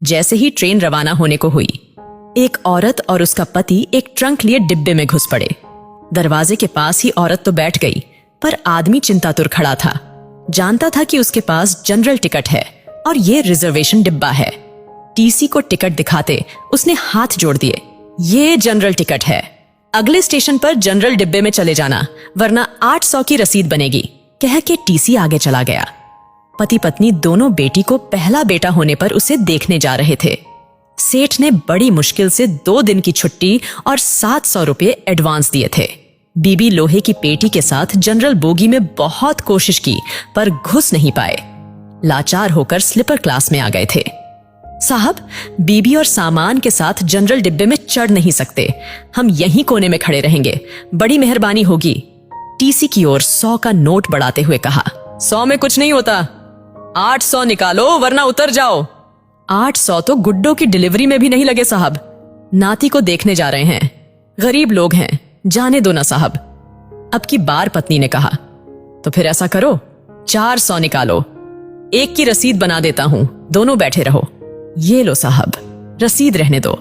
जैसे ही ट्रेन रवाना होने को हुई, एक औरत और उसका पति एक ट्रंक लिए डिब्बे में घुस पड़े। दरवाजे के पास ही औरत तो बैठ गई, पर आदमी चिंतातुर खड़ा था। जानता था कि उसके पास जनरल टिकट है और ये रिजर्वेशन डिब्बा है। टीसी को टिकट दिखाते उसने हाथ जोड़ दिए। ये जनरल टिकट है, अगले स्टेशन पर जनरल डिब्बे में चले जाना, वरना 800 की रसीद बनेगी, कह के टीसी आगे चला गया। पति पत्नी दोनों बेटी को पहला बेटा होने पर उसे देखने जा रहे थे। सेठ ने बड़ी मुश्किल से 2 दिन की छुट्टी और 700 रुपये एडवांस दिए थे। बीबी लोहे की पेटी के साथ जनरल बोगी में बहुत कोशिश की, पर घुस नहीं पाए। लाचार होकर स्लीपर क्लास में आ गए थे। साहब, बीबी और सामान के साथ जनरल डिब्बे में चढ़ नहीं सकते, हम यहीं कोने में खड़े रहेंगे, बड़ी मेहरबानी होगी। टीसी की ओर 100 का नोट बढ़ाते हुए कहा। 100 में कुछ नहीं होता, 800 निकालो वरना उतर जाओ। 800 तो गुड्डो की डिलीवरी में भी नहीं लगे साहब, नाती को देखने जा रहे हैं, गरीब लोग हैं, जाने दो ना साहब। अब की बार पत्नी ने कहा, तो फिर ऐसा करो 400 निकालो, एक की रसीद बना देता हूं, दोनों बैठे रहो। ये लो साहब, रसीद रहने दो।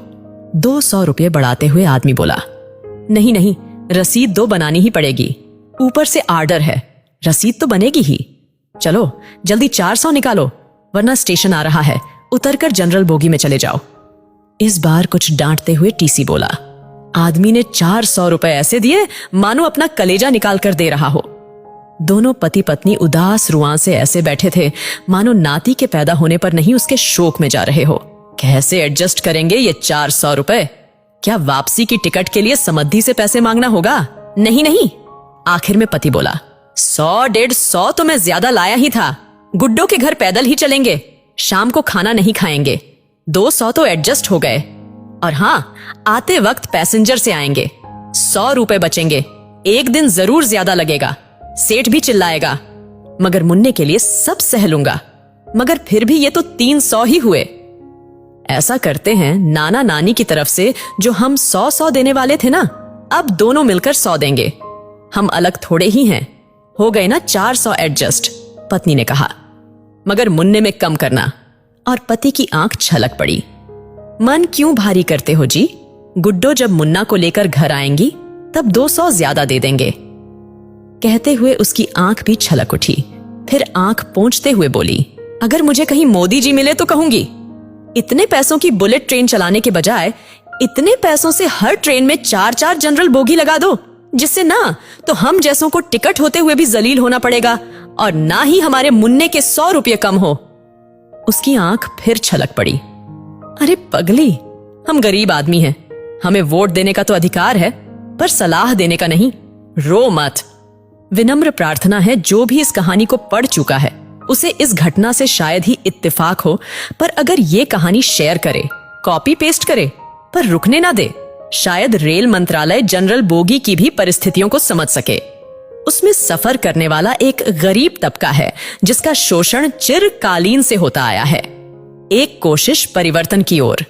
200 रुपये बढ़ाते हुए आदमी बोला, नहीं नहीं, रसीद 2 बनानी ही पड़ेगी, ऊपर से आर्डर है, रसीद तो बनेगी ही। चलो जल्दी 400 निकालो, वरना स्टेशन आ रहा है, उतरकर जनरल बोगी में चले जाओ। इस बार कुछ डांटते हुए टीसी बोला। आदमी ने 400 रुपए ऐसे दिए मानो अपना कलेजा निकाल कर दे रहा हो। दोनों पति पत्नी उदास रुआं से ऐसे बैठे थे मानो नाती के पैदा होने पर नहीं उसके शोक में जा रहे हो। कैसे एडजस्ट करेंगे ये 400 रुपए? क्या वापसी की टिकट के लिए समद्धि से पैसे मांगना होगा? नहीं नहीं। आखिर में पति बोला, 100-150 तो मैं ज्यादा लाया ही था, गुड्डो के घर पैदल ही चलेंगे, शाम को खाना नहीं खाएंगे, 200 तो एडजस्ट हो गए, और हाँ, आते वक्त पैसेंजर से आएंगे, 100 रुपए बचेंगे, एक दिन जरूर ज्यादा लगेगा, सेठ भी चिल्लाएगा, मगर मुन्ने के लिए सब सह लूंगा, मगर फिर भी ये तो 300 ही हुए। ऐसा करते हैं नाना नानी की तरफ से जो हम 100 देने वाले थे ना, अब दोनों मिलकर 100 देंगे, हम अलग थोड़े ही हैं, हो गए ना 400 एडजस्ट, पत्नी ने कहा। मगर मुन्ने में कम करना। और पति की आंख छलक पड़ी। मन क्यों भारी करते हो जी, गुड्डो जब मुन्ना को लेकर घर आएंगी तब 200 ज्यादा दे देंगे। कहते हुए उसकी आंख भी छलक उठी, फिर आंख पोंछते हुए बोली, अगर मुझे कहीं मोदी जी मिले तो कहूंगी, इतने पैसों की बुलेट ट्रेन चलाने के बजाय इतने पैसों से हर ट्रेन में 4-4 जनरल बोगी लगा दो, जिससे ना तो हम जैसों को टिकट होते हुए भी जलील होना पड़ेगा और ना ही हमारे मुन्ने के 100 रुपये कम हो। उसकी आंख फिर छलक पड़ी। अरे पगली, हम गरीब आदमी हैं, हमें वोट देने का तो अधिकार है, पर सलाह देने का नहीं, रो मत। विनम्र प्रार्थना है जो भी इस कहानी को पढ़ चुका है उसे इस घटना से शायद ही इत्तेफाक हो, पर अगर ये कहानी शेयर करे, कॉपी पेस्ट करे, पर रुकने ना दे, शायद रेल मंत्रालय जनरल बोगी की भी परिस्थितियों को समझ सके। उसमें सफर करने वाला एक गरीब तबका है जिसका शोषण चिरकालीन से होता आया है। एक कोशिश परिवर्तन की ओर।